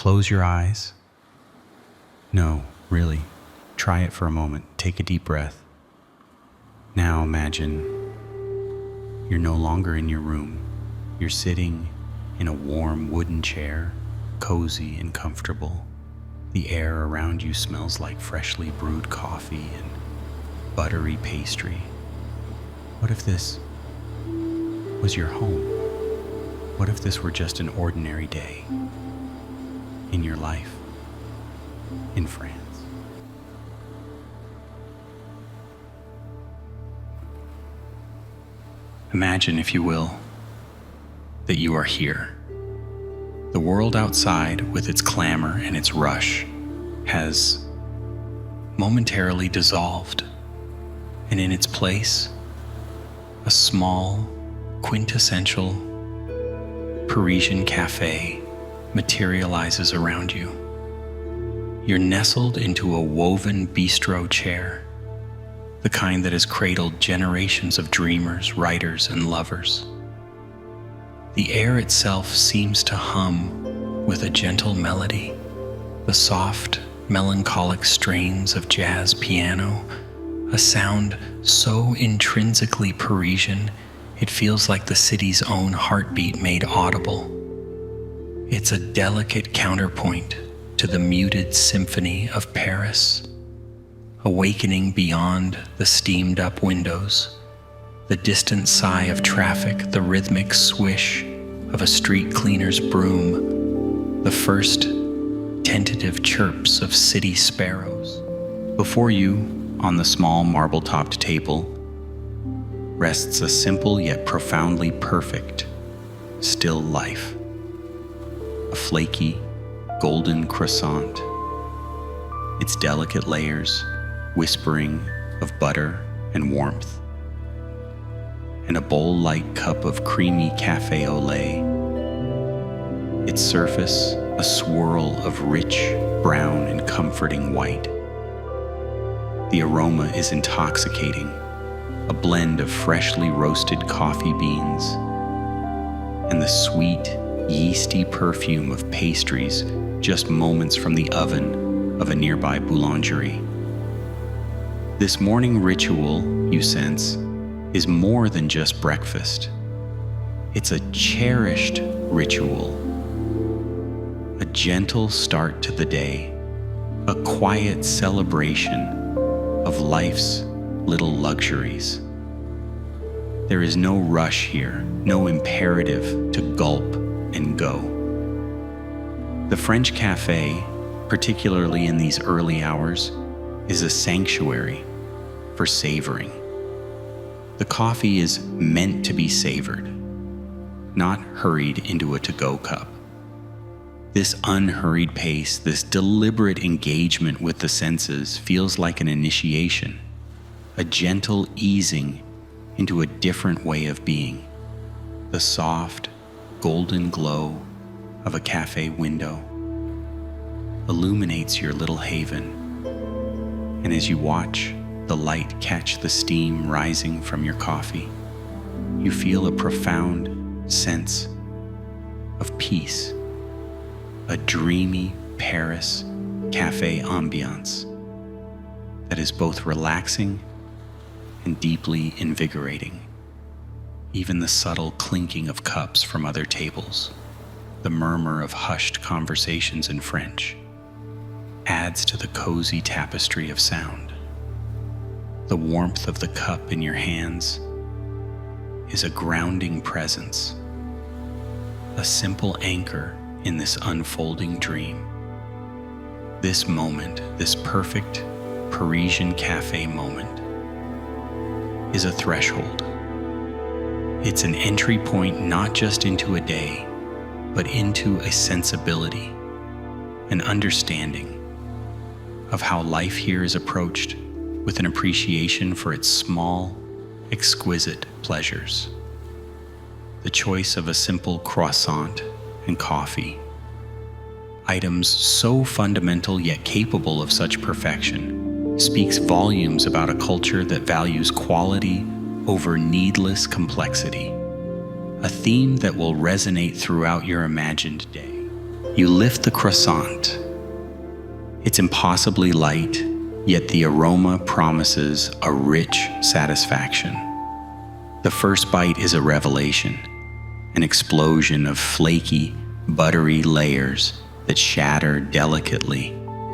close your eyes. No, really, try it for a moment. Take a deep breath. Now imagine you're no longer in your room. You're sitting in a warm wooden chair, cozy and comfortable. The air around you smells like freshly brewed coffee and buttery pastry. What if this was your home? What if this were just an ordinary day in your life in France? Imagine, if you will, that you are here. The world outside, with its clamor and its rush, has momentarily dissolved, and in its place, a small, quintessential Parisian café materializes around you. You're nestled into a woven bistro chair, the kind that has cradled generations of dreamers, writers, and lovers. The air itself seems to hum with a gentle melody, the soft, melancholic strains of jazz piano, a sound so intrinsically Parisian, it feels like the city's own heartbeat made audible. It's a delicate counterpoint to the muted symphony of Paris, awakening beyond the steamed-up windows, the distant sigh of traffic, the rhythmic swish of a street cleaner's broom, the first tentative chirps of city sparrows. Before you, on the small marble-topped table, rests a simple yet profoundly perfect still life. A flaky, golden croissant, its delicate layers whispering of butter and warmth, and a bowl-like cup of creamy café au lait, its surface a swirl of rich brown and comforting white. The aroma is intoxicating, a blend of freshly roasted coffee beans and the sweet, yeasty perfume of pastries just moments from the oven of a nearby Boulangerie. This morning ritual, you sense, is more than just breakfast. It's a cherished ritual, a gentle start to the day, a quiet celebration of life's little luxuries. There is no rush here, no imperative to gulp and go. The French café, particularly in these early hours, is a sanctuary for savoring. The coffee is meant to be savored, not hurried into a to-go cup. This unhurried pace, this deliberate engagement with the senses feels like an initiation, a gentle easing into a different way of being. The soft, golden glow of a cafe window illuminates your little haven, and as you watch the light catch the steam rising from your coffee, you feel a profound sense of peace, a dreamy Paris cafe ambiance that is both relaxing and deeply invigorating. Even the subtle clinking of cups from other tables, the murmur of hushed conversations in French, adds to the cozy tapestry of sound. The warmth of the cup in your hands is a grounding presence, a simple anchor in this unfolding dream. This moment, this perfect Parisian cafe moment, is a threshold. It's an entry point not just into a day, but into a sensibility, an understanding of how life here is approached with an appreciation for its small, exquisite pleasures. The choice of a simple croissant and coffee, items so fundamental yet capable of such perfection, speaks volumes about a culture that values quality over needless complexity, a theme that will resonate throughout your imagined day. You lift the croissant. It's impossibly light, yet the aroma promises a rich satisfaction. The first bite is a revelation, an explosion of flaky, buttery layers that shatter delicately,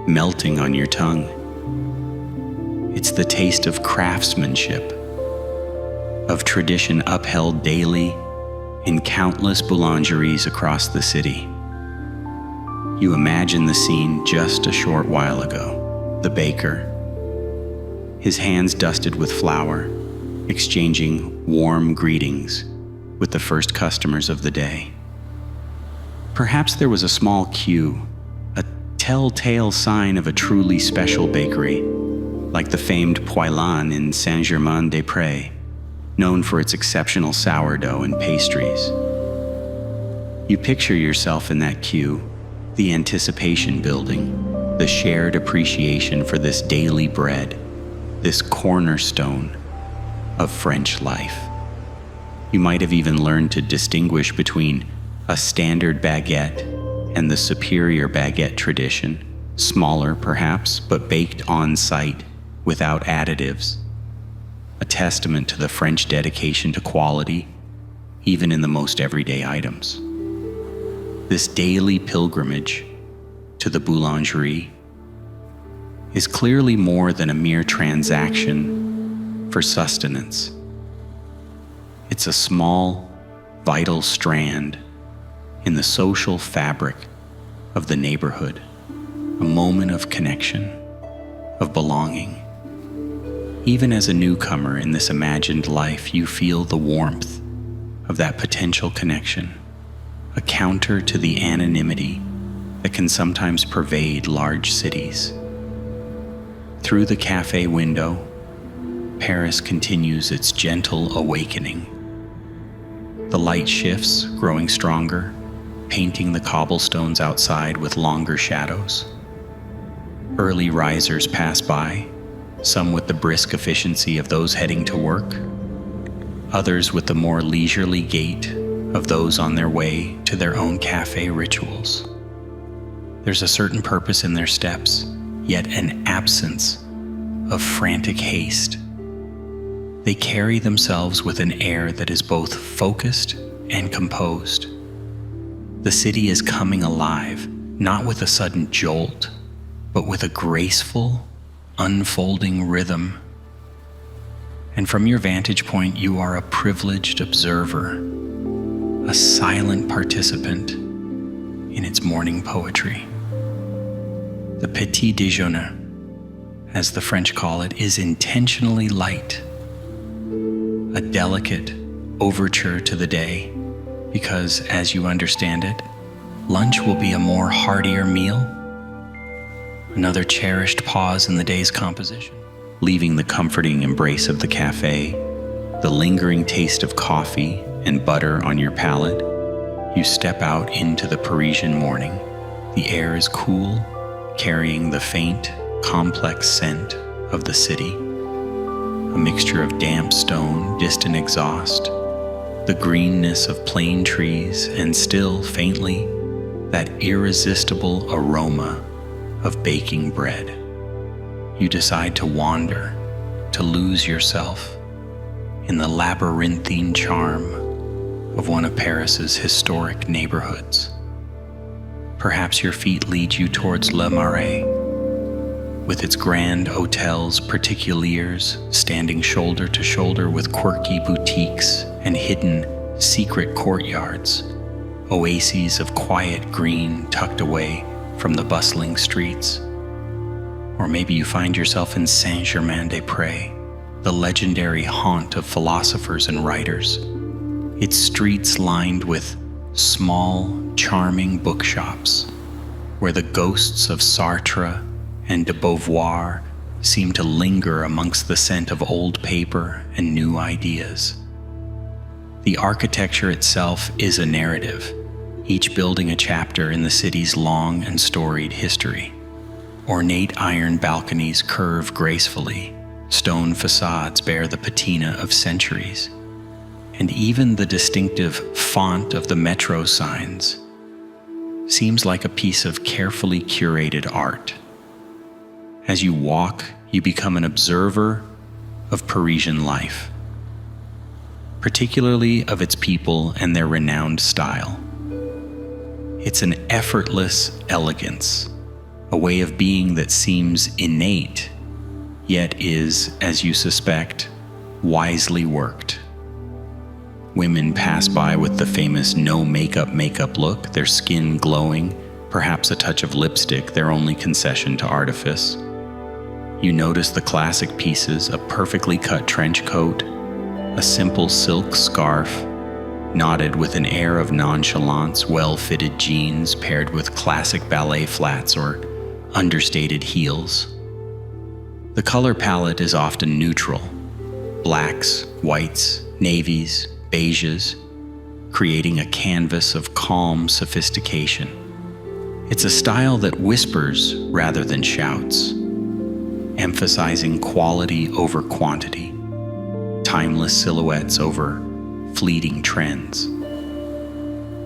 melting on your tongue. It's the taste of craftsmanship, of tradition upheld daily in countless boulangeries across the city. You imagine the scene just a short while ago. The baker, his hands dusted with flour, exchanging warm greetings with the first customers of the day. Perhaps there was a small queue, a telltale sign of a truly special bakery, like the famed Poilâne in Saint-Germain-des-Prés, known for its exceptional sourdough and pastries. You picture yourself in that queue, the anticipation building, the shared appreciation for this daily bread, this cornerstone of French life. You might have even learned to distinguish between a standard baguette and the superior baguette tradition, smaller perhaps, but baked on site without additives, a testament to the French dedication to quality, even in the most everyday items. This daily pilgrimage to the Boulangerie is clearly more than a mere transaction for sustenance. It's a small, vital strand in the social fabric of the neighborhood, a moment of connection, of belonging. Even as a newcomer in this imagined life, you feel the warmth of that potential connection, a counter to the anonymity that can sometimes pervade large cities. Through the cafe window, Paris continues its gentle awakening. The light shifts, growing stronger, painting the cobblestones outside with longer shadows. Early risers pass by, some with the brisk efficiency of those heading to work, others with the more leisurely gait of those on their way to their own cafe rituals. There's a certain purpose in their steps, yet an absence of frantic haste. They carry themselves with an air that is both focused and composed. The city is coming alive, not with a sudden jolt, but with a graceful, unfolding rhythm. And from your vantage point, you are a privileged observer, a silent participant in its morning poetry. The petit déjeuner, as the French call it, is intentionally light, a delicate overture to the day, because, as you understand it, lunch will be a more heartier meal, another cherished pause in the day's composition. Leaving the comforting embrace of the cafe, the lingering taste of coffee and butter on your palate, you step out into the Parisian morning. The air is cool, carrying the faint, complex scent of the city, a mixture of damp stone, distant exhaust, the greenness of plain trees, and still, faintly, that irresistible aroma of baking bread. You decide to wander, to lose yourself in the labyrinthine charm of one of Paris's historic neighborhoods. Perhaps your feet lead you towards Le Marché, with its grand hotels particuliers standing shoulder to shoulder with quirky boutiques and hidden secret courtyards, oases of quiet green tucked away from the bustling streets. Or maybe you find yourself in Saint-Germain-des-Prés, the legendary haunt of philosophers and writers, its streets lined with small, charming bookshops, where the ghosts of Sartre and de Beauvoir seem to linger amongst the scent of old paper and new ideas. The architecture itself is a narrative, each building a chapter in the city's long and storied history. Ornate iron balconies curve gracefully, stone facades bear the patina of centuries, and even the distinctive font of the metro signs seems like a piece of carefully curated art. As you walk, you become an observer of Parisian life, particularly of its people and their renowned style. It's an effortless elegance, a way of being that seems innate, yet is, as you suspect, wisely worked. Women pass by with the famous no makeup look, their skin glowing, perhaps a touch of lipstick, their only concession to artifice. You notice the classic pieces, a perfectly cut trench coat, a simple silk scarf, knotted with an air of nonchalance, well-fitted jeans paired with classic ballet flats or understated heels. The color palette is often neutral: blacks, whites, navies, beiges, creating a canvas of calm sophistication. It's a style that whispers rather than shouts, emphasizing quality over quantity, timeless silhouettes over fleeting trends.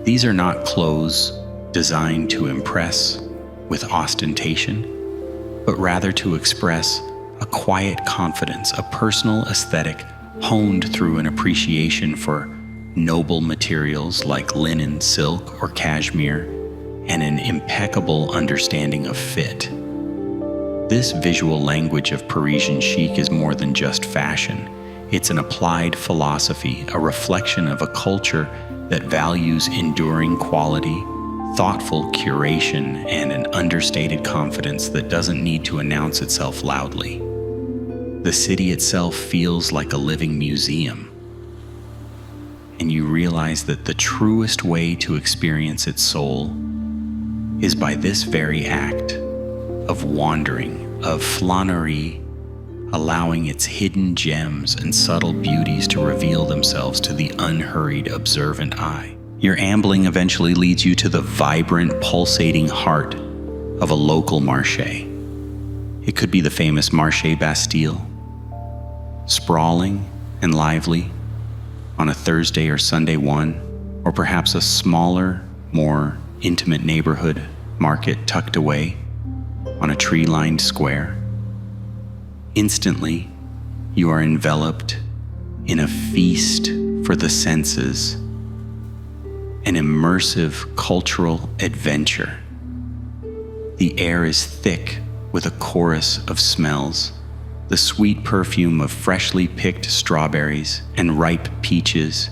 These are not clothes designed to impress with ostentation, but rather to express a quiet confidence, a personal aesthetic honed through an appreciation for noble materials like linen, silk, or cashmere, and an impeccable understanding of fit. This visual language of Parisian chic is more than just fashion. It's an applied philosophy, a reflection of a culture that values enduring quality, thoughtful curation, and an understated confidence that doesn't need to announce itself loudly. The city itself feels like a living museum, and you realize that the truest way to experience its soul is by this very act of wandering, of flânerie, allowing its hidden gems and subtle beauties to reveal themselves to the unhurried, observant eye. Your ambling eventually leads you to the vibrant, pulsating heart of a local marché. It could be the famous Marché Bastille, sprawling and lively on a Thursday or Sunday one, or perhaps a smaller, more intimate neighborhood market tucked away on a tree-lined square. Instantly, you are enveloped in a feast for the senses, an immersive cultural adventure. The air is thick with a chorus of smells: the sweet perfume of freshly picked strawberries and ripe peaches,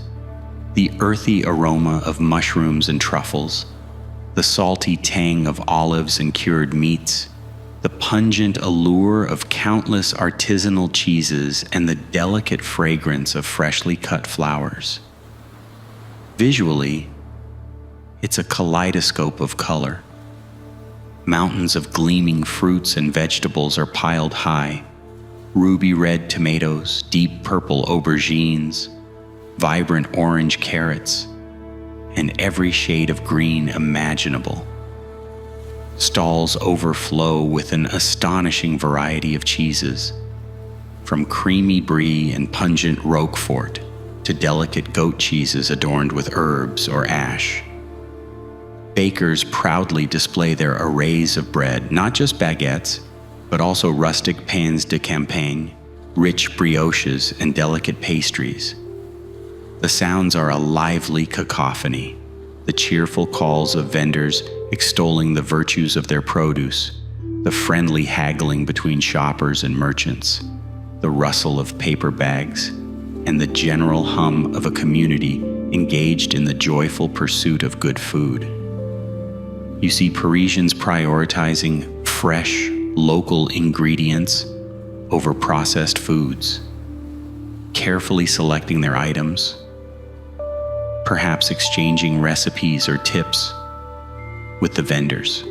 the earthy aroma of mushrooms and truffles, the salty tang of olives and cured meats, the pungent allure of countless artisanal cheeses, and the delicate fragrance of freshly cut flowers. Visually, it's a kaleidoscope of color. Mountains of gleaming fruits and vegetables are piled high: ruby red tomatoes, deep purple aubergines, vibrant orange carrots, and every shade of green imaginable. Stalls overflow with an astonishing variety of cheeses, from creamy brie and pungent Roquefort to delicate goat cheeses adorned with herbs or ash. Bakers proudly display their arrays of bread, not just baguettes, but also rustic pains de campagne, rich brioches, and delicate pastries. The sounds are a lively cacophony: the cheerful calls of vendors extolling the virtues of their produce, the friendly haggling between shoppers and merchants, the rustle of paper bags, and the general hum of a community engaged in the joyful pursuit of good food. You see Parisians prioritizing fresh, local ingredients over processed foods, carefully selecting their items, perhaps exchanging recipes or tips with the vendors.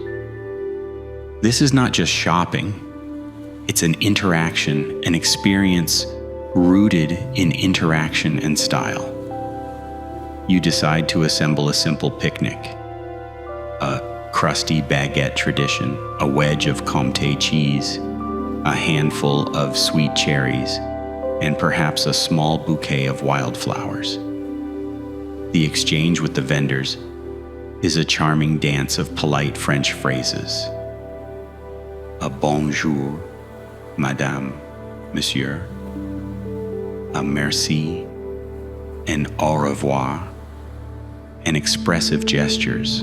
This is not just shopping, it's an interaction, an experience rooted in interaction and style. You decide to assemble a simple picnic: a crusty baguette tradition, a wedge of Comté cheese, a handful of sweet cherries, and perhaps a small bouquet of wildflowers. The exchange with the vendors is a charming dance of polite French phrases. A bonjour, madame, monsieur, a merci, an au revoir, and expressive gestures,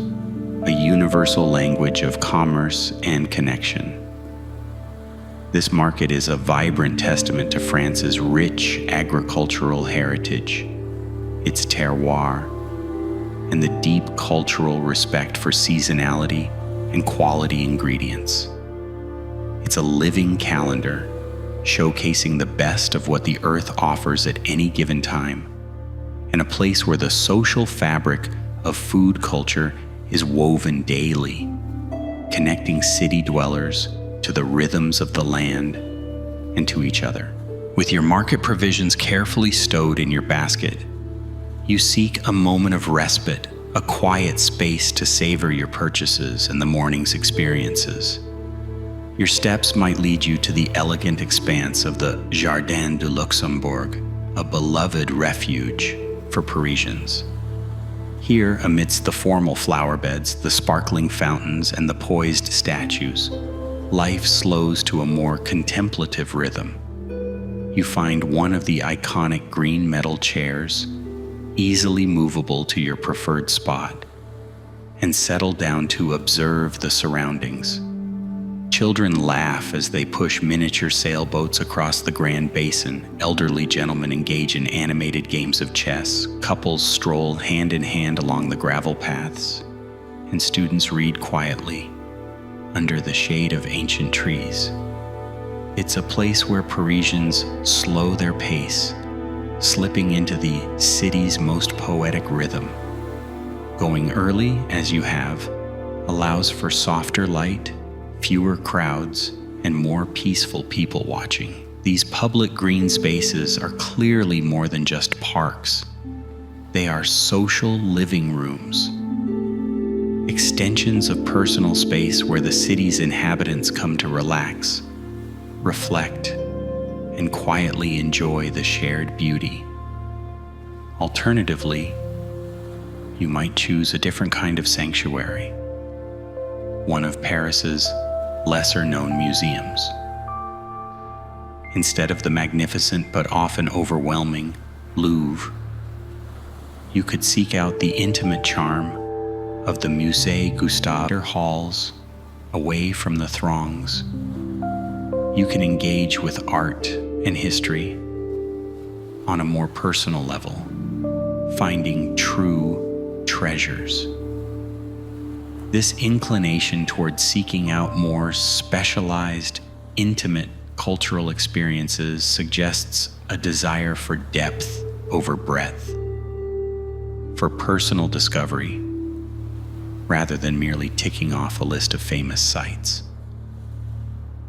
a universal language of commerce and connection. This market is a vibrant testament to France's rich agricultural heritage, its terroir, and the deep cultural respect for seasonality and quality ingredients. It's a living calendar, showcasing the best of what the earth offers at any given time, and a place where the social fabric of food culture is woven daily, connecting city dwellers to the rhythms of the land and to each other. With your market provisions carefully stowed in your basket, you seek a moment of respite, a quiet space to savor your purchases and the morning's experiences. Your steps might lead you to the elegant expanse of the Jardin du Luxembourg, a beloved refuge for Parisians. Here, amidst the formal flower beds, the sparkling fountains, and the poised statues, life slows to a more contemplative rhythm. You find one of the iconic green metal chairs, easily movable to your preferred spot, and settle down to observe the surroundings. Children laugh as they push miniature sailboats across the Grand Basin. Elderly gentlemen engage in animated games of chess. Couples stroll hand in hand along the gravel paths, and students read quietly under the shade of ancient trees. It's a place where Parisians slow their pace, slipping into the city's most poetic rhythm. Going early, as you have, allows for softer light, fewer crowds, and more peaceful people watching. These public green spaces are clearly more than just parks. They are social living rooms, extensions of personal space where the city's inhabitants come to relax, reflect, and quietly enjoy the shared beauty. Alternatively, you might choose a different kind of sanctuary, one of Paris's lesser-known museums. Instead of the magnificent but often overwhelming Louvre, you could seek out the intimate charm of the Musée Gustave halls, away from the throngs. You can engage with art and history on a more personal level, finding true treasures. This inclination towards seeking out more specialized, intimate cultural experiences suggests a desire for depth over breadth, for personal discovery, rather than merely ticking off a list of famous sites.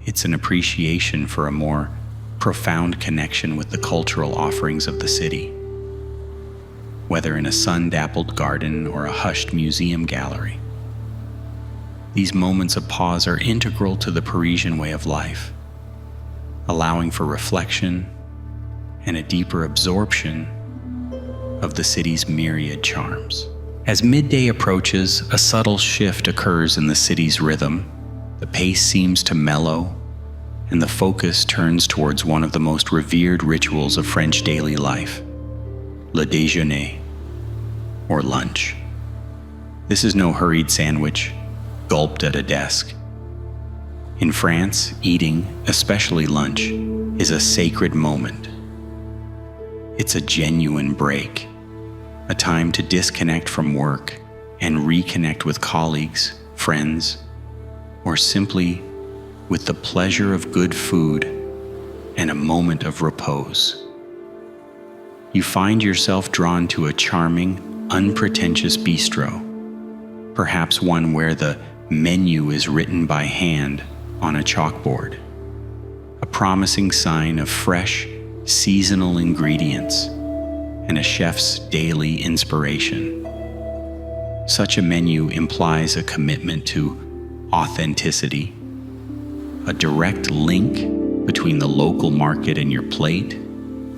It's an appreciation for a more profound connection with the cultural offerings of the city, whether in a sun-dappled garden or a hushed museum gallery. These moments of pause are integral to the Parisian way of life, allowing for reflection and a deeper absorption of the city's myriad charms. As midday approaches, a subtle shift occurs in the city's rhythm. The pace seems to mellow, and the focus turns towards one of the most revered rituals of French daily life, le déjeuner, or lunch. This is no hurried sandwich, gulped at a desk. In France, eating, especially lunch, is a sacred moment. It's a genuine break, a time to disconnect from work and reconnect with colleagues, friends, or simply with the pleasure of good food and a moment of repose. You find yourself drawn to a charming, unpretentious bistro, perhaps one where the menu is written by hand on a chalkboard, a promising sign of fresh, seasonal ingredients and a chef's daily inspiration. Such a menu implies a commitment to authenticity, a direct link between the local market and your plate,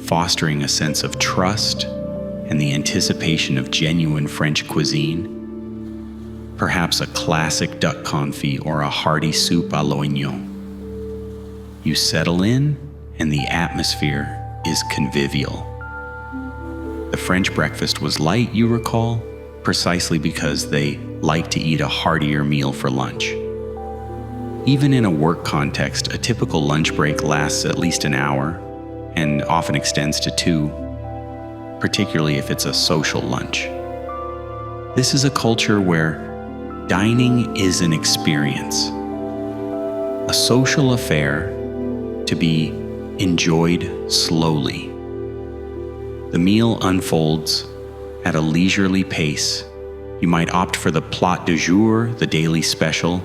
fostering a sense of trust and the anticipation of genuine French cuisine. perhaps a classic duck confit or a hearty soup à l'oignon. You settle in, and the atmosphere is convivial. The French breakfast was light, you recall, precisely because they like to eat a heartier meal for lunch. Even in a work context, a typical lunch break lasts at least an hour and often extends to 2, particularly if it's a social lunch. This is a culture where dining is an experience, a social affair to be enjoyed slowly. The meal unfolds at a leisurely pace. You might opt for the plat du jour, the daily special,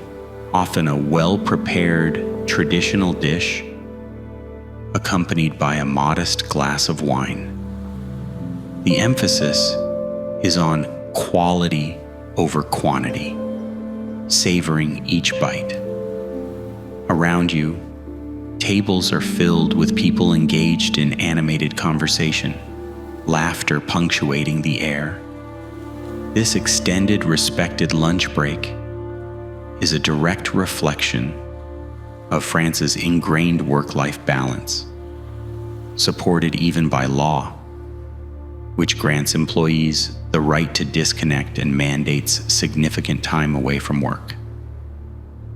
often a well-prepared traditional dish, accompanied by a modest glass of wine. The emphasis is on quality over quantity, savoring each bite. Around you, tables are filled with people engaged in animated conversation, laughter punctuating the air. This extended, respected lunch break is a direct reflection of France's ingrained work-life balance, supported even by law, which grants employees the right to disconnect and mandates significant time away from work.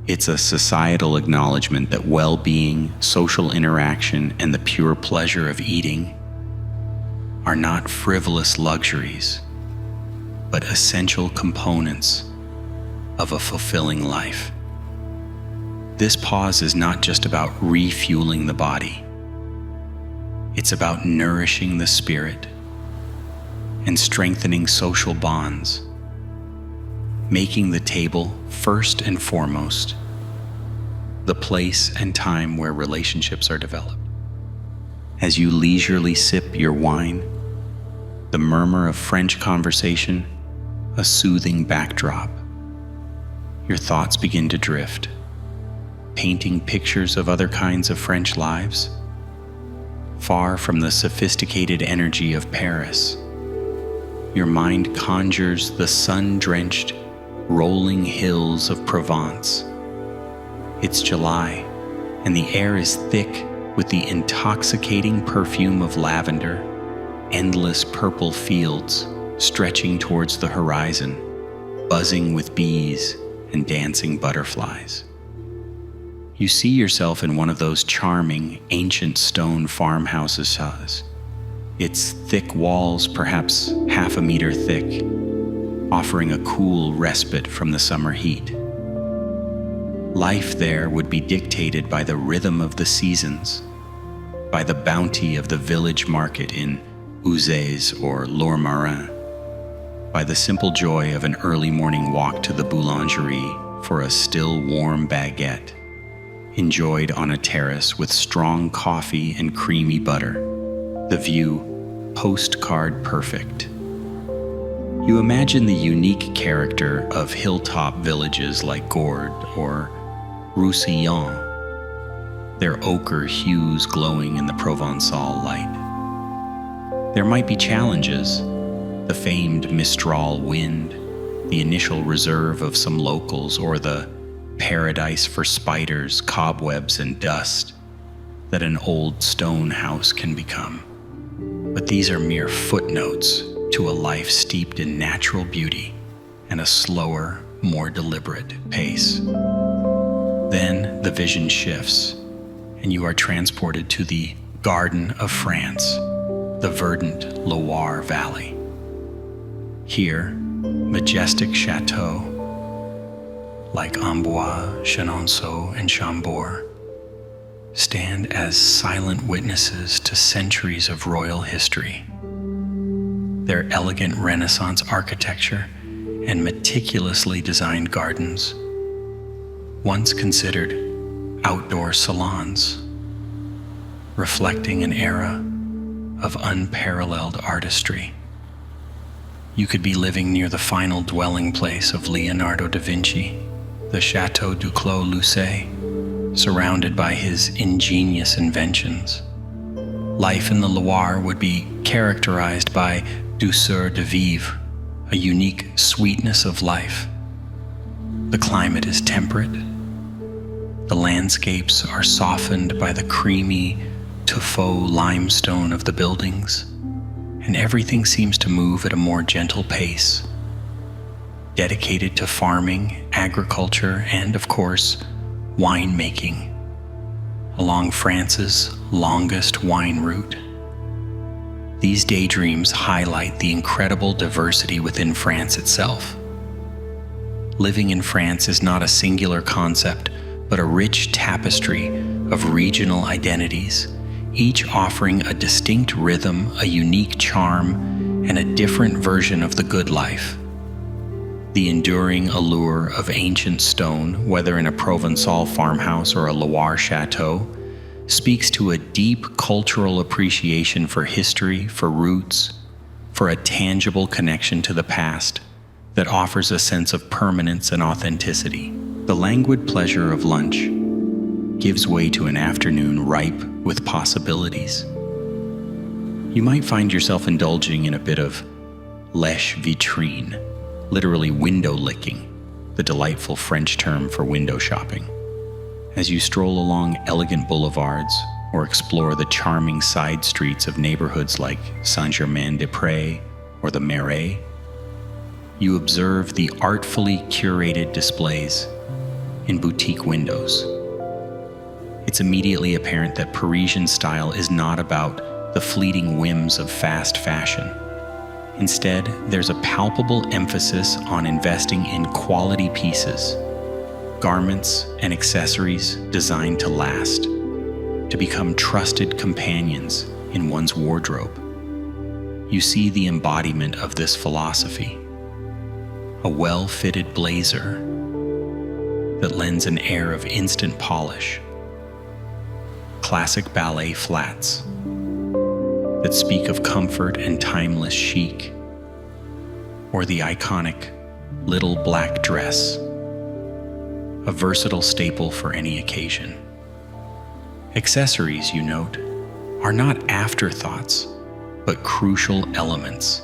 It's a societal acknowledgement that well-being, social interaction, and the pure pleasure of eating are not frivolous luxuries, but essential components of a fulfilling life. This pause is not just about refueling the body. It's about nourishing the spirit and strengthening social bonds, making the table first and foremost the place and time where relationships are developed. As you leisurely sip your wine, the murmur of French conversation, a soothing backdrop, your thoughts begin to drift, painting pictures of other kinds of French lives, far from the sophisticated energy of Paris. Your mind conjures the sun-drenched, rolling hills of Provence. It's July, and the air is thick with the intoxicating perfume of lavender, endless purple fields stretching towards the horizon, buzzing with bees and dancing butterflies. You see yourself in one of those charming, ancient stone farmhouses, its thick walls perhaps half a meter thick, offering a cool respite from the summer heat. Life there would be dictated by the rhythm of the seasons, by the bounty of the village market in Uzès or Lourmarin, by the simple joy of an early morning walk to the Boulangerie for a still warm baguette, enjoyed on a terrace with strong coffee and creamy butter, the view postcard perfect. You imagine the unique character of hilltop villages like Gordes or Roussillon, their ochre hues glowing in the Provençal light. There might be challenges, the famed Mistral wind, the initial reserve of some locals, or the paradise for spiders, cobwebs, and dust that an old stone house can become. But these are mere footnotes to a life steeped in natural beauty and a slower, more deliberate pace. Then the vision shifts, and you are transported to the Garden of France, the verdant Loire Valley. Here, majestic chateaux like Amboise, Chenonceau, and Chambord stand as silent witnesses to centuries of royal history. Their elegant Renaissance architecture and meticulously designed gardens, once considered outdoor salons, reflecting an era of unparalleled artistry. You could be living near the final dwelling place of Leonardo da Vinci, the Château du Clos Lucé, surrounded by his ingenious inventions. Life in the Loire would be characterized by douceur de vivre, a unique sweetness of life, The climate is temperate. The landscapes are softened by the creamy tuffeau limestone of the buildings, and everything seems to move at a more gentle pace, dedicated to farming, agriculture, and, of course, winemaking along France's longest wine route. These daydreams highlight the incredible diversity within France itself. Living in France is not a singular concept, but a rich tapestry of regional identities, each offering a distinct rhythm, a unique charm, and a different version of the good life. The enduring allure of ancient stone, whether in a Provençal farmhouse or a Loire chateau, speaks to a deep cultural appreciation for history, for roots, for a tangible connection to the past that offers a sense of permanence and authenticity. The languid pleasure of lunch gives way to an afternoon ripe with possibilities. You might find yourself indulging in a bit of lèche vitrine, literally window licking, the delightful French term for window shopping. As you stroll along elegant boulevards or explore the charming side streets of neighborhoods like Saint-Germain-des-Prés or the Marché, you observe the artfully curated displays in boutique windows. It's immediately apparent that Parisian style is not about the fleeting whims of fast fashion. Instead, there's a palpable emphasis on investing in quality pieces, garments and accessories designed to last, to become trusted companions in one's wardrobe. You see the embodiment of this philosophy: a well-fitted blazer that lends an air of instant polish, classic ballet flats that speak of comfort and timeless chic, or the iconic little black dress, a versatile staple for any occasion. Accessories, you note, are not afterthoughts, but crucial elements,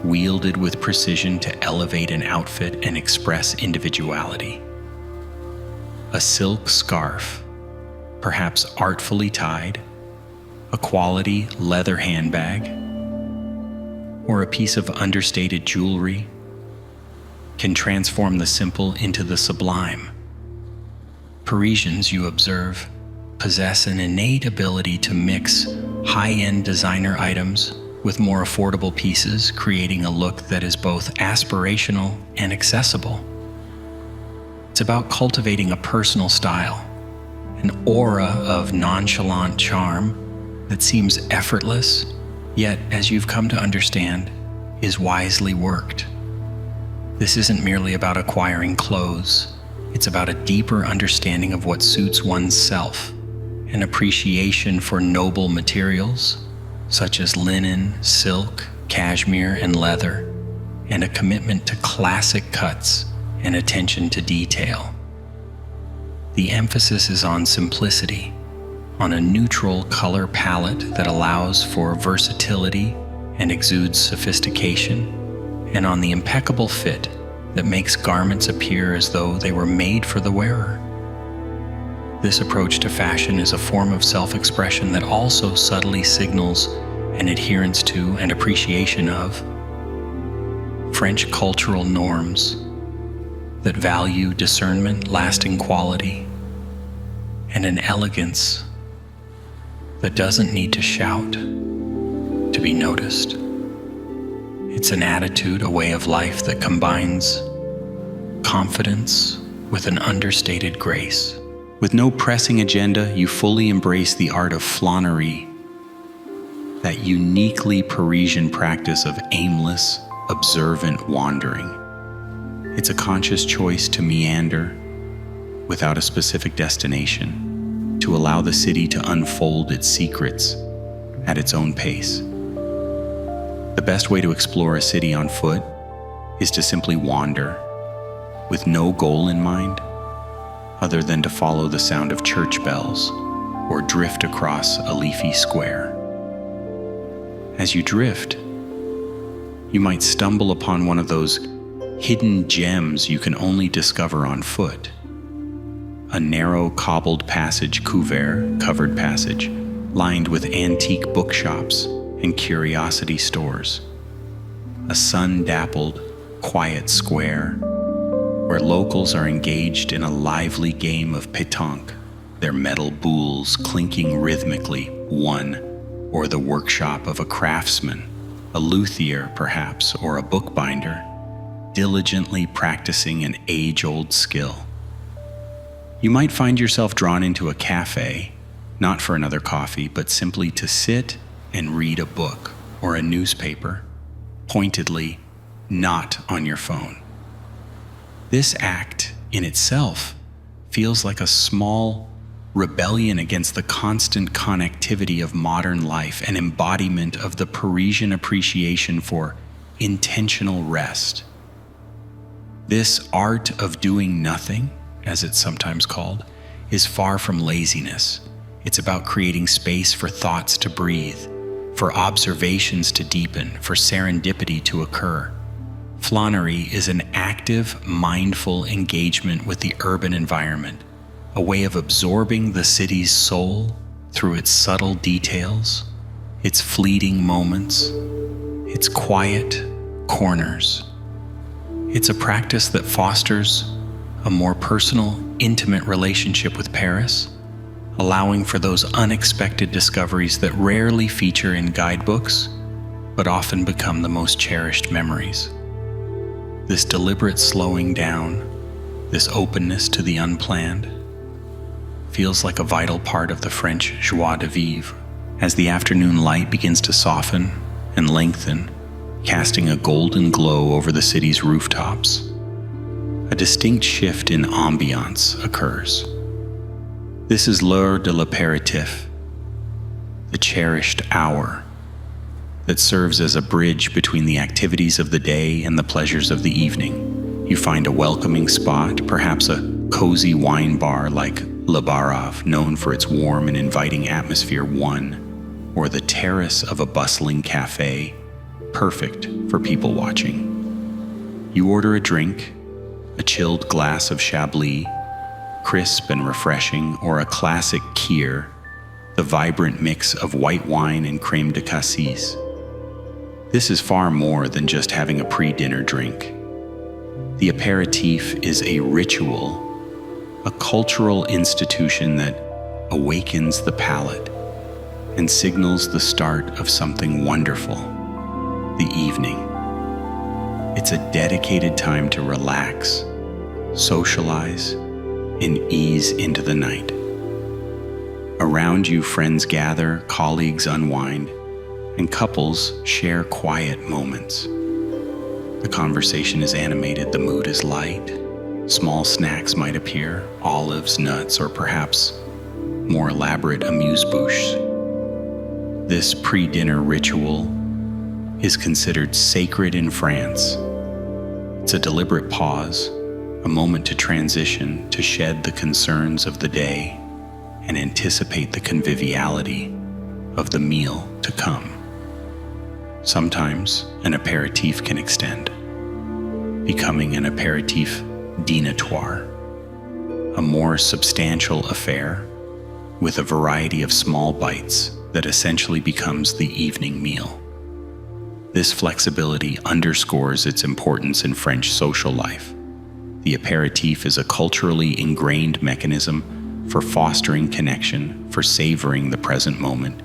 wielded with precision to elevate an outfit and express individuality. A silk scarf, perhaps artfully tied, a quality leather handbag, or a piece of understated jewelry can transform the simple into the sublime. Parisians, you observe, possess an innate ability to mix high-end designer items with more affordable pieces, creating a look that is both aspirational and accessible. It's about cultivating a personal style, an aura of nonchalant charm that seems effortless, yet, as you've come to understand, is wisely worked. This isn't merely about acquiring clothes. It's about a deeper understanding of what suits one's self, an appreciation for noble materials, such as linen, silk, cashmere, and leather, and a commitment to classic cuts and attention to detail. The emphasis is on simplicity, on a neutral color palette that allows for versatility and exudes sophistication, and on the impeccable fit that makes garments appear as though they were made for the wearer. This approach to fashion is a form of self-expression that also subtly signals an adherence to and appreciation of French cultural norms that value discernment, lasting quality, and an elegance that doesn't need to shout to be noticed. It's an attitude, a way of life that combines confidence with an understated grace. With no pressing agenda, you fully embrace the art of Flânerie, that uniquely Parisian practice of aimless, observant wandering. It's a conscious choice to meander without a specific destination, to allow the city to unfold its secrets at its own pace. The best way to explore a city on foot is to simply wander, with no goal in mind, other than to follow the sound of church bells or drift across a leafy square. As you drift, you might stumble upon one of those hidden gems you can only discover on foot. A narrow cobbled passage covered passage, lined with antique bookshops and curiosity stores. A sun-dappled, quiet square where locals are engaged in a lively game of pétanque, their metal boules clinking rhythmically, one, or the workshop of a craftsman, a luthier perhaps, or a bookbinder, diligently practicing an age-old skill. You might find yourself drawn into a café, not for another coffee, but simply to sit and read a book or a newspaper, pointedly not on your phone. This act in itself feels like a small rebellion against the constant connectivity of modern life, an embodiment of the Parisian appreciation for intentional rest. This art of doing nothing, as it's sometimes called, is far from laziness. It's about creating space for thoughts to breathe, for observations to deepen, for serendipity to occur. Flânerie is an active, mindful engagement with the urban environment, a way of absorbing the city's soul through its subtle details, its fleeting moments, its quiet corners. It's a practice that fosters a more personal, intimate relationship with Paris, allowing for those unexpected discoveries that rarely feature in guidebooks, but often become the most cherished memories. This deliberate slowing down, this openness to the unplanned, feels like a vital part of the French joie de vivre. As the afternoon light begins to soften and lengthen, casting a golden glow over the city's rooftops, a distinct shift in ambiance occurs. This is l'heure de l'apéritif, the cherished hour that serves as a bridge between the activities of the day and the pleasures of the evening. You find a welcoming spot, perhaps a cozy wine bar like Le Barave, known for its warm and inviting atmosphere, one, or the terrace of a bustling café, perfect for people watching. You order a drink, a chilled glass of Chablis, crisp and refreshing, or a classic Kir, the vibrant mix of white wine and crème de cassis. This is far more than just having a pre-dinner drink. The apéritif is a ritual, a cultural institution that awakens the palate and signals the start of something wonderful, the evening. It's a dedicated time to relax, socialize, and ease into the night. Around you, friends gather, colleagues unwind, and couples share quiet moments. The conversation is animated, the mood is light. Small snacks might appear, olives, nuts, or perhaps more elaborate amuse-bouches. This pre-dinner ritual is considered sacred in France. It's a deliberate pause, a moment to transition, to shed the concerns of the day and anticipate the conviviality of the meal to come. Sometimes an apéritif can extend, becoming an apéritif dînatoire, a more substantial affair with a variety of small bites that essentially becomes the evening meal. This flexibility underscores its importance in French social life. The apéritif is a culturally ingrained mechanism for fostering connection, for savoring the present moment,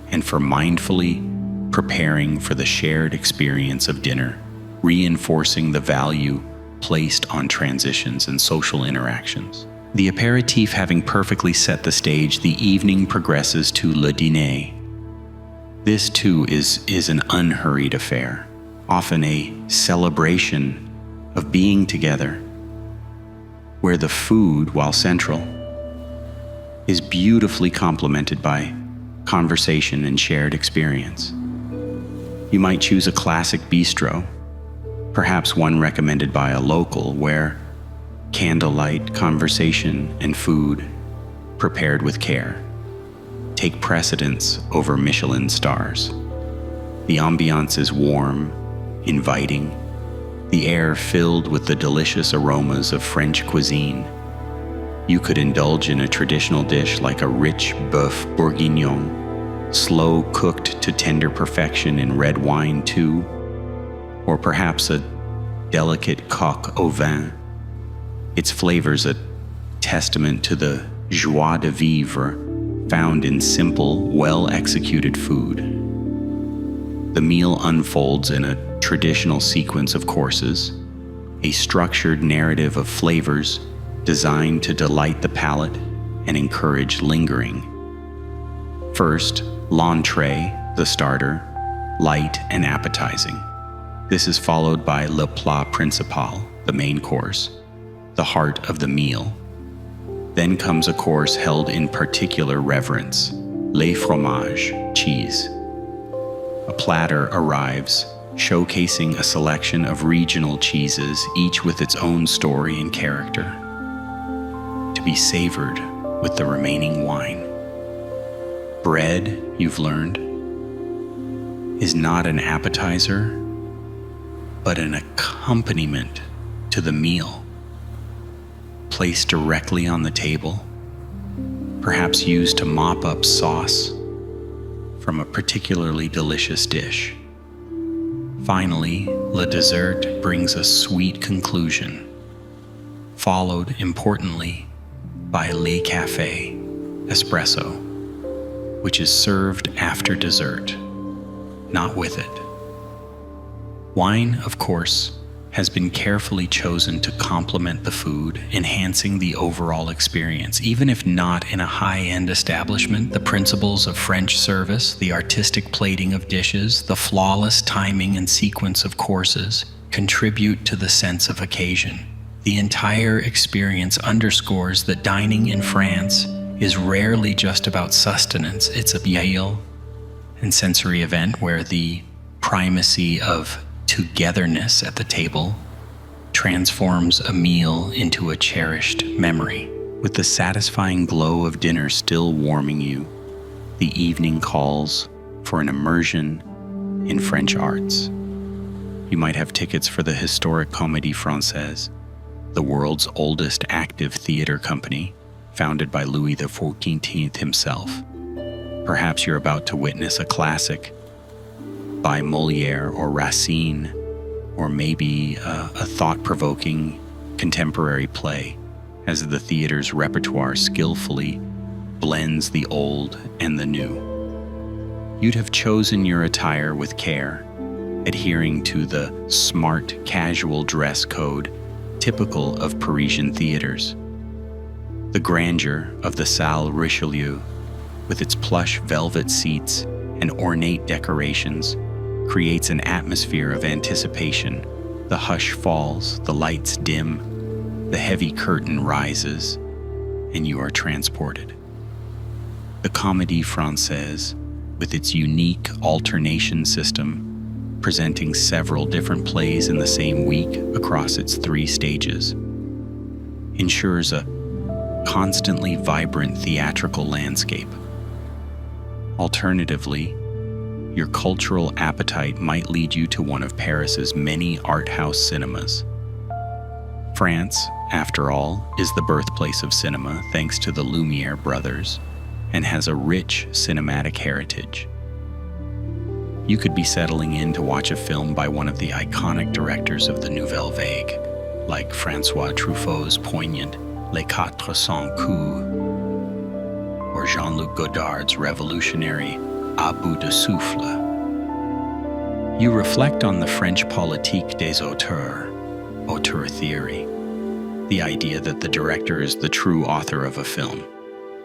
and for mindfully preparing for the shared experience of dinner, reinforcing the value placed on transitions and social interactions. The apéritif having perfectly set the stage, the evening progresses to le dîner. This too is an unhurried affair, often a celebration of being together, where the food, while central, is beautifully complemented by conversation and shared experience. You might choose a classic bistro, perhaps one recommended by a local, where candlelight, conversation, and food, prepared with care, take precedence over Michelin stars. The ambiance is warm, inviting, the air filled with the delicious aromas of French cuisine. You could indulge in a traditional dish like a rich bœuf bourguignon, slow cooked to tender perfection in red wine too, or perhaps a delicate coq au vin, its flavors a testament to the joie de vivre found in simple, well-executed food. The meal unfolds in a traditional sequence of courses, a structured narrative of flavors designed to delight the palate and encourage lingering. First, l'entrée, the starter, light and appetizing. This is followed by le plat principal, the main course, the heart of the meal. Then comes a course held in particular reverence, les fromages, cheese. A platter arrives, showcasing a selection of regional cheeses, each with its own story and character, to be savored with the remaining wine. Bread, you've learned, is not an appetizer, but an accompaniment to the meal, placed directly on the table, perhaps used to mop up sauce from a particularly delicious dish. Finally, le dessert brings a sweet conclusion, followed, importantly, by le café, espresso, which is served after dessert, not with it. Wine, of course, has been carefully chosen to complement the food, enhancing the overall experience. Even if not in a high-end establishment, the principles of French service, the artistic plating of dishes, the flawless timing and sequence of courses contribute to the sense of occasion. The entire experience underscores that dining in France is rarely just about sustenance. It's a meal and sensory event where the primacy of togetherness at the table transforms a meal into a cherished memory. With the satisfying glow of dinner still warming you, the evening calls for an immersion in French arts. You might have tickets for the historic Comédie Française, the world's oldest active theater company, founded by Louis XIV himself. Perhaps you're about to witness a classic by Molière or Racine, or maybe a thought-provoking contemporary play, as the theater's repertoire skillfully blends the old and the new. You'd have chosen your attire with care, adhering to the smart, casual dress code typical of Parisian theaters. The grandeur of the Salle Richelieu, with its plush velvet seats and ornate decorations, creates an atmosphere of anticipation. The hush falls, the lights dim, the heavy curtain rises, and you are transported. The Comédie Française, with its unique alternation system, presenting several different plays in the same week across its 3 stages, ensures a constantly vibrant theatrical landscape. Alternatively, your cultural appetite might lead you to one of Paris's many art house cinemas. France, after all, is the birthplace of cinema thanks to the Lumière brothers, and has a rich cinematic heritage. You could be settling in to watch a film by one of the iconic directors of the Nouvelle Vague, like François Truffaut's poignant Les 400 coups, or Jean-Luc Godard's revolutionary À bout de souffle. You reflect on the French politique des auteurs, auteur theory, the idea that the director is the true author of a film,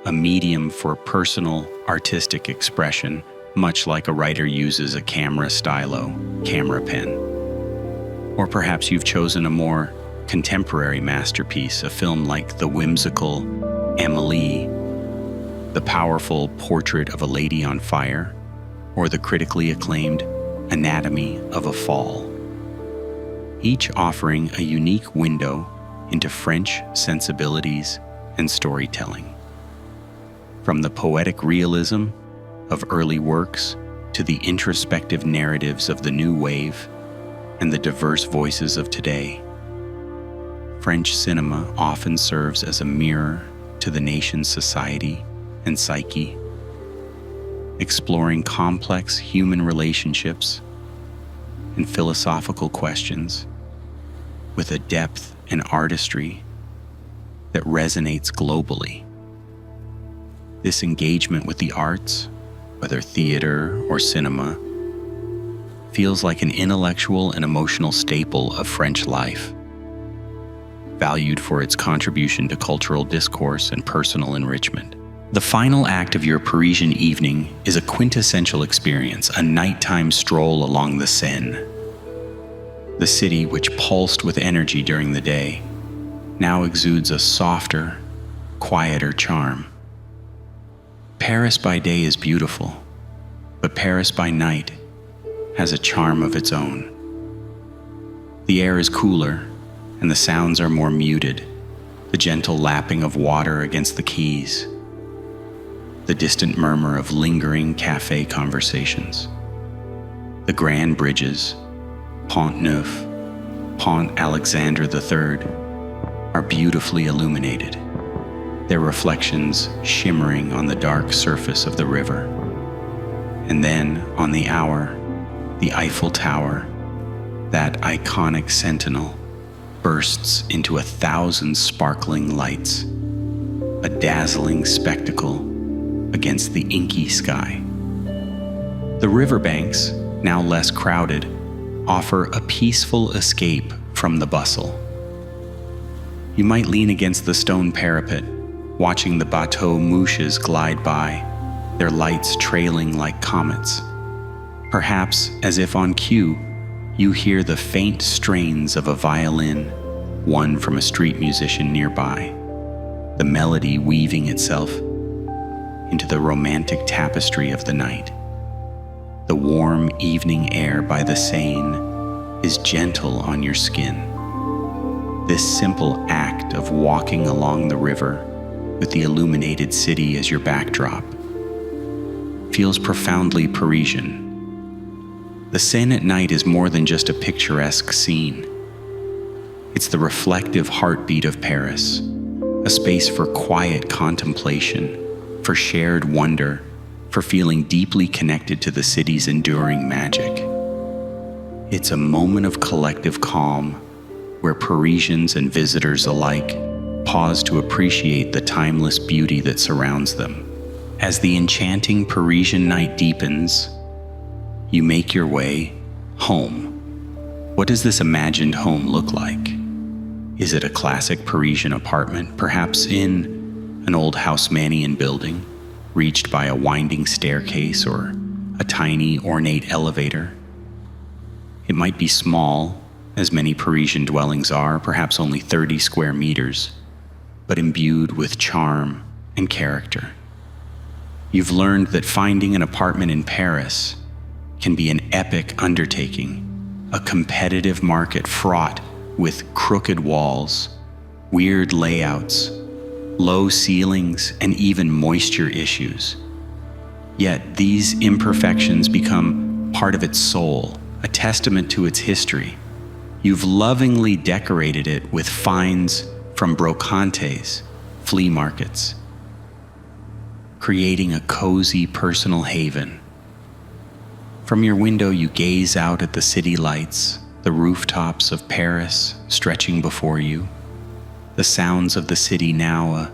a medium for personal, artistic expression, much like a writer uses a camera stylo, camera pen. Or perhaps you've chosen a more contemporary masterpiece, a film like the whimsical Amélie, the powerful Portrait of a Lady on Fire, or the critically acclaimed Anatomy of a Fall, each offering a unique window into French sensibilities and storytelling. From the poetic realism of early works to the introspective narratives of the new wave, and the diverse voices of today. French cinema often serves as a mirror to the nation's society and psyche, exploring complex human relationships and philosophical questions with a depth and artistry that resonates globally. This engagement with the arts, whether theater or cinema, feels like an intellectual and emotional staple of French life, valued for its contribution to cultural discourse and personal enrichment. The final act of your Parisian evening is a quintessential experience, a nighttime stroll along the Seine. The city, which pulsed with energy during the day, now exudes a softer, quieter charm. Paris by day is beautiful, but Paris by night has a charm of its own. The air is cooler, and the sounds are more muted, the gentle lapping of water against the quays, the distant murmur of lingering café conversations. The grand bridges, Pont Neuf, Pont Alexandre III, are beautifully illuminated, their reflections shimmering on the dark surface of the river. And then, on the hour, the Eiffel Tower, that iconic sentinel, bursts into 1,000 sparkling lights, a dazzling spectacle against the inky sky. The riverbanks, now less crowded, offer a peaceful escape from the bustle. You might lean against the stone parapet, watching the bateau mouches glide by, their lights trailing like comets. Perhaps, as if on cue, you hear the faint strains of a violin, won from a street musician nearby, the melody weaving itself into the romantic tapestry of the night. The warm evening air by the Seine is gentle on your skin. This simple act of walking along the river with the illuminated city as your backdrop feels profoundly Parisian. The Seine at night is more than just a picturesque scene. It's the reflective heartbeat of Paris, a space for quiet contemplation, for shared wonder, for feeling deeply connected to the city's enduring magic. It's a moment of collective calm where Parisians and visitors alike pause to appreciate the timeless beauty that surrounds them. As the enchanting Parisian night deepens, you make your way home. What does this imagined home look like? Is it a classic Parisian apartment, perhaps in an old Haussmannian building, reached by a winding staircase or a tiny, ornate elevator? It might be small, as many Parisian dwellings are, perhaps only 30 square meters, but imbued with charm and character. You've learned that finding an apartment in Paris can be an epic undertaking, a competitive market fraught with crooked walls, weird layouts, low ceilings, and even moisture issues. Yet these imperfections become part of its soul, a testament to its history. You've lovingly decorated it with finds from brocantes, flea markets, creating a cozy personal haven. From your window, you gaze out at the city lights, the rooftops of Paris stretching before you, the sounds of the city now a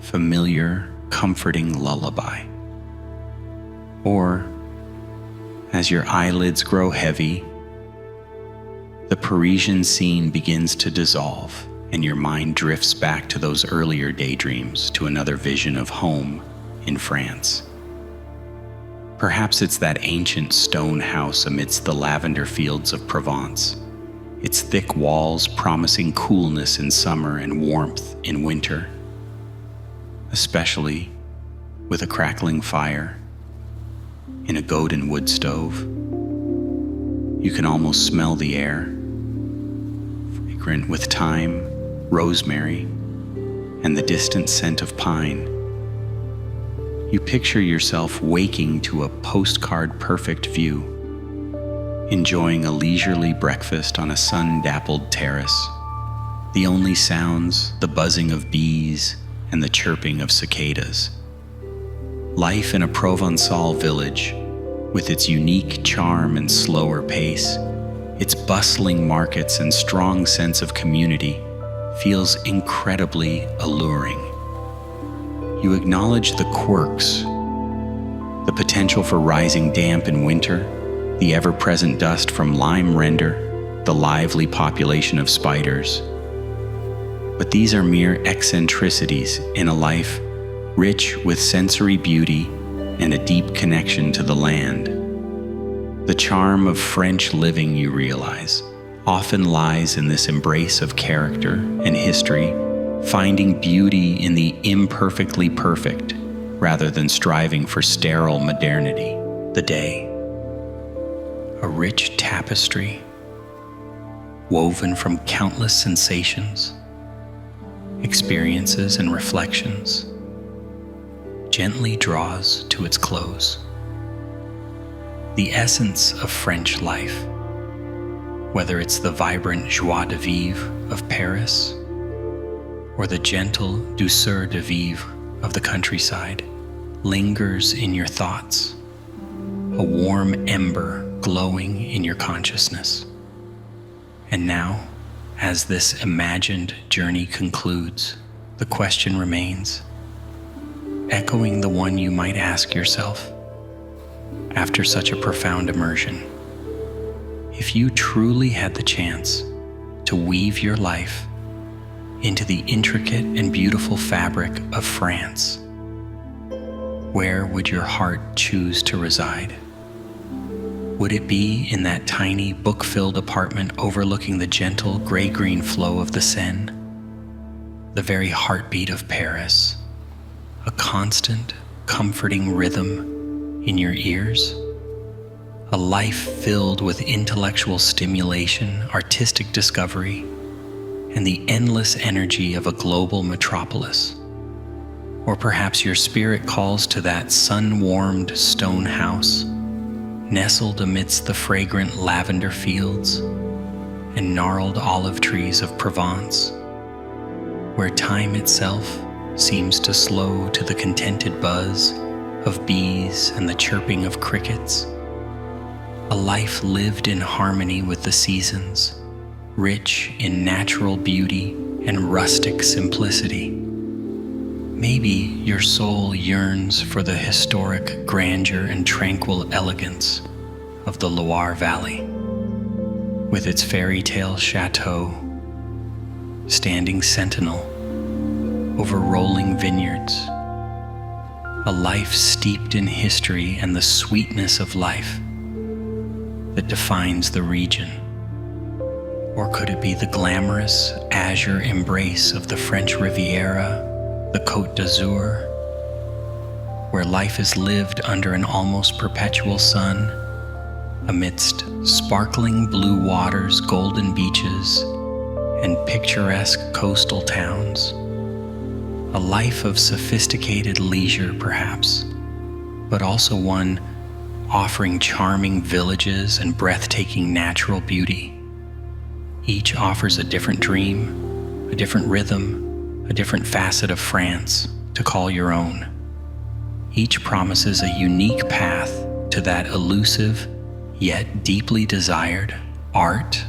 familiar, comforting lullaby. Or, as your eyelids grow heavy, the Parisian scene begins to dissolve, and your mind drifts back to those earlier daydreams, to another vision of home in France. Perhaps it's that ancient stone house amidst the lavender fields of Provence, its thick walls promising coolness in summer and warmth in winter, especially with a crackling fire in a golden wood stove. You can almost smell the air, fragrant with thyme, rosemary, and the distant scent of pine. You picture yourself waking to a postcard-perfect view, enjoying a leisurely breakfast on a sun-dappled terrace. The only sounds, the buzzing of bees and the chirping of cicadas. Life in a Provençal village, with its unique charm and slower pace, its bustling markets and strong sense of community, feels incredibly alluring. You acknowledge the quirks, the potential for rising damp in winter, the ever-present dust from lime render, the lively population of spiders. But these are mere eccentricities in a life rich with sensory beauty and a deep connection to the land. The charm of French living, you realize, often lies in this embrace of character and history, finding beauty in the imperfectly perfect rather than striving for sterile modernity. The day, a rich tapestry woven from countless sensations, experiences and reflections, gently draws to its close. The essence of French life, whether it's the vibrant joie de vivre of Paris or the gentle douceur de vivre of the countryside, lingers in your thoughts, a warm ember glowing in your consciousness. And now, as this imagined journey concludes, the question remains, echoing the one you might ask yourself after such a profound immersion. If you truly had the chance to weave your life into the intricate and beautiful fabric of France, where would your heart choose to reside? Would it be in that tiny, book-filled apartment overlooking the gentle gray-green flow of the Seine, the very heartbeat of Paris, a constant, comforting rhythm in your ears? A life filled with intellectual stimulation, artistic discovery, and the endless energy of a global metropolis? Or perhaps your spirit calls to that sun-warmed stone house, nestled amidst the fragrant lavender fields and gnarled olive trees of Provence, where time itself seems to slow to the contented buzz of bees and the chirping of crickets. A life lived in harmony with the seasons, rich in natural beauty and rustic simplicity. Maybe your soul yearns for the historic grandeur and tranquil elegance of the Loire Valley, with its fairy tale chateau standing sentinel over rolling vineyards. A life steeped in history and the sweetness of life that defines the region. Or could it be the glamorous azure embrace of the French Riviera, the Côte d'Azur, where life is lived under an almost perpetual sun, amidst sparkling blue waters, golden beaches, and picturesque coastal towns? A life of sophisticated leisure, perhaps, but also one offering charming villages and breathtaking natural beauty. Each offers a different dream, a different rhythm, a different facet of France to call your own. Each promises a unique path to that elusive yet deeply desired art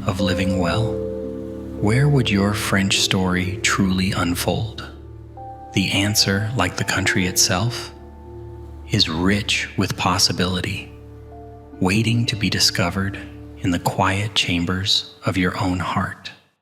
of living well. Where would your French story truly unfold? The answer, like the country itself, is rich with possibility, waiting to be discovered in the quiet chambers of your own heart.